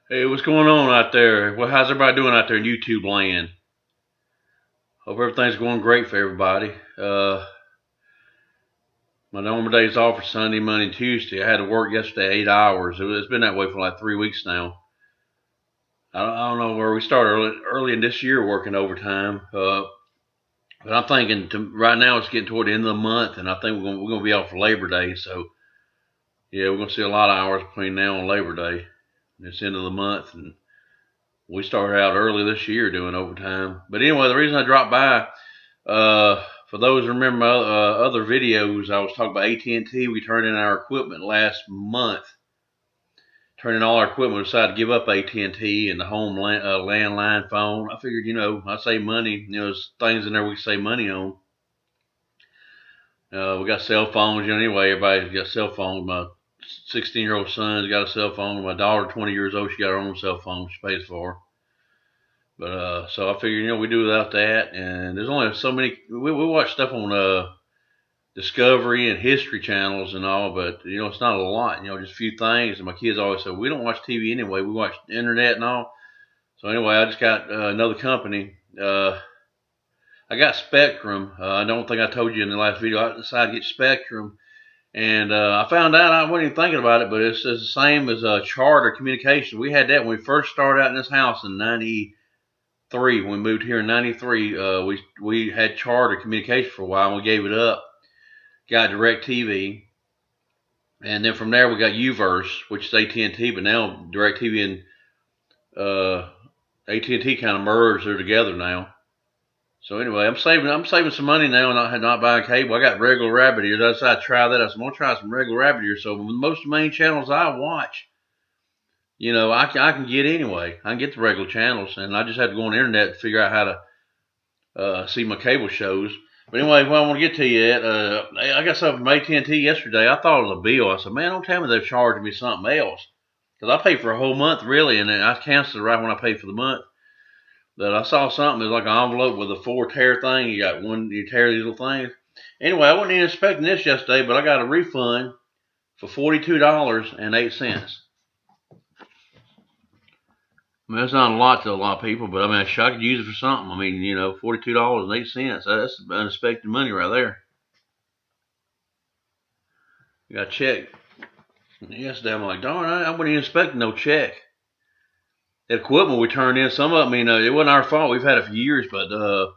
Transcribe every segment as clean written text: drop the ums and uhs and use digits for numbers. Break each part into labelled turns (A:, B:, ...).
A: Hey, what's going on out there? Well, how's everybody doing out there in YouTube land? Hope everything's going great for everybody. My normal days off are Sunday, Monday, and Tuesday. I had to work yesterday 8 hours. It's been that way for like 3 weeks now. I don't know where we started early in this year working overtime. But I'm thinking right now it's getting toward the end of the month, and I think we're gonna be off for Labor Day. So yeah, we're gonna see a lot of hours between now and Labor Day. It's the end of the month, and we started out early this year doing overtime. But anyway, the reason I dropped by, for those who remember other videos, I was talking about AT&T. We turned in our equipment last month. Turning all our equipment, we decided to give up AT&T and the home landline phone. I figured, I save money. There's things in there we can save money on. We got cell phones, anyway, everybody's got cell phones. My 16-year-old son's got a cell phone. My daughter, 20 years old, she got her own cell phone she pays for. But so I figured, we do without that. And there's only so many. We watch stuff on Discovery and History channels and all, but it's not a lot. Just a few things. And my kids always say we don't watch TV anyway. We watch the internet and all. So anyway, I just got another company. I got Spectrum. I don't think I told you in the last video. I decided to get Spectrum, and I found out I wasn't even thinking about it, but it's the same as Charter Communication. We had that when we first started out in this house in '93. When we moved here in '93, we had Charter Communication for a while, and we gave it up. Got DirecTV, and then from there we got UVerse, which is AT&T, but now DirecTV and AT&T kind of merged. They're together now. So anyway, I'm saving some money now, and not buying cable. I got regular rabbit ears. I decided to try that. I said, I'm gonna try some regular rabbit ears. So most of the main channels I watch, I can get anyway. I can get the regular channels, and I just have to go on the internet to figure out how to see my cable shows. But anyway, what I want to get to you at, I got something from AT&T yesterday. I thought it was a bill. I said, man, don't tell me they're charging me something else, because I paid for a whole month really, and then I canceled it right when I paid for the month. But I saw something. It was like an envelope with a 4-tear thing. You got one, you tear these little things. Anyway, I wasn't even expecting this yesterday, but I got a refund for $42.08. I mean, that's not a lot to a lot of people, but I mean, I could use it for something. I mean, $42.08. That's unexpected money right there. You got a check. Yesterday, I'm like, darn, I wasn't even expecting no check. That equipment we turned in, some of it, it wasn't our fault. We've had it for years, but the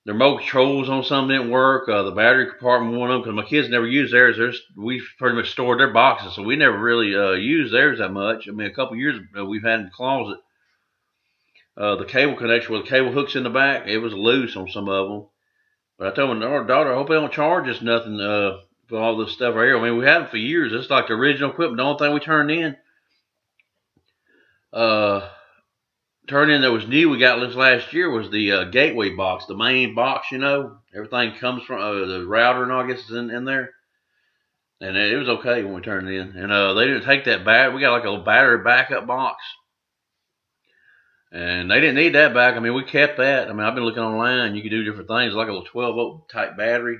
A: remote controls on some didn't work. The battery compartment one of them, because my kids never used theirs. We pretty much stored their boxes, so we never really used theirs that much. I mean, a couple years we've had in the closet. The cable connection with the cable hooks in the back, it was loose on some of them. But I told my daughter, I hope they don't charge us nothing for all this stuff right here. I mean, we had them for years. It's like the original equipment. The only thing we turned in that was new we got this last year was the gateway box, the main box. Everything comes from the router and all, I guess, is in there. And it was okay when we turned it in. And they didn't take that battery. We got like a battery backup box, and they didn't need that back. I mean, we kept that. I mean, I've been looking online. You can do different things, like a little 12-volt type battery.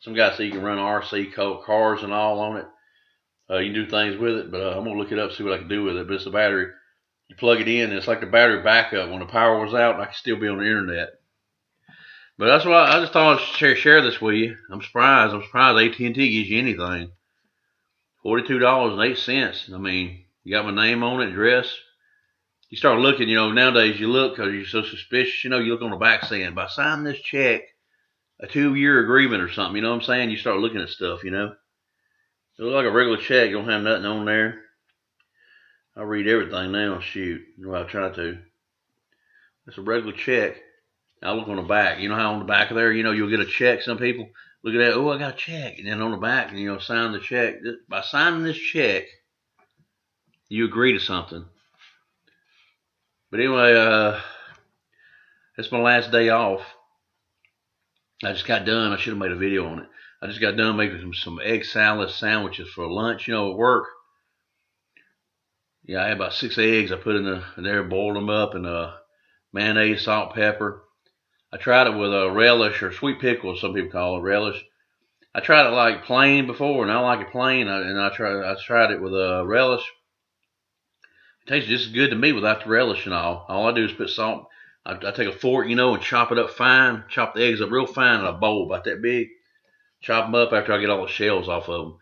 A: Some guys say you can run RC cars and all on it. You can do things with it, but I'm gonna look it up, see what I can do with it. But it's a battery. You plug it in, and it's like the battery backup. When the power was out, I can still be on the internet. But that's why I just thought I'd share this with you. I'm surprised AT&T gives you anything. $42.08. I mean, you got my name on it, address. You start looking, nowadays you look because you're so suspicious. You look on the back saying, by signing this check, a 2-year agreement or something. You know what I'm saying? You start looking at stuff, It looks like a regular check. You don't have nothing on there. I read everything now. Shoot. Well, I try to. It's a regular check. I look on the back. You know how on the back of there, you'll get a check. Some people look at that. Oh, I got a check. And then on the back, sign the check. By signing this check, you agree to something. But anyway, it's my last day off. I just got done. I should have made a video on it. I just got done making some egg salad sandwiches for lunch, at work. Yeah, I had about 6 eggs I put in there, boiled them up, and mayonnaise, salt, pepper. I tried it with a relish, or sweet pickles, some people call it relish. I tried it like plain before, and I like it plain. I tried it with a relish. tastes just as good to me without the relish and all. All I do is put salt. I take a fork, and chop it up fine. Chop the eggs up real fine in a bowl about that big. Chop them up after I get all the shells off of them.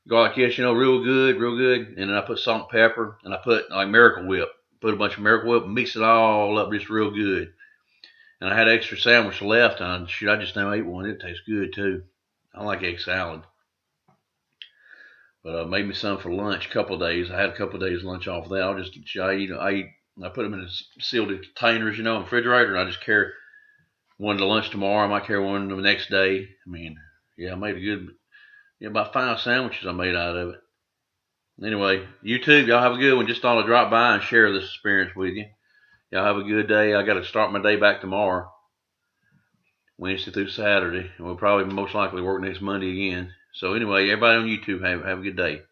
A: Garlic, yes, real good, real good. And then I put salt and pepper, and I put like Miracle Whip. Put a bunch of Miracle Whip, and mix it all up just real good. And I had an extra sandwich left, and I just now ate one. It tastes good too. I like egg salad. But I made me some for lunch a couple of days. I had a couple of days lunch off of that. I put them in sealed containers, in the refrigerator, and I just carry one to lunch tomorrow. I might carry one the next day. I mean, yeah, I made about 5 sandwiches I made out of it. Anyway, YouTube, y'all have a good one. Just thought I'd drop by and share this experience with you. Y'all have a good day. I got to start my day back tomorrow, Wednesday through Saturday, and we'll probably most likely work next Monday again. So anyway, everybody on YouTube, have a good day.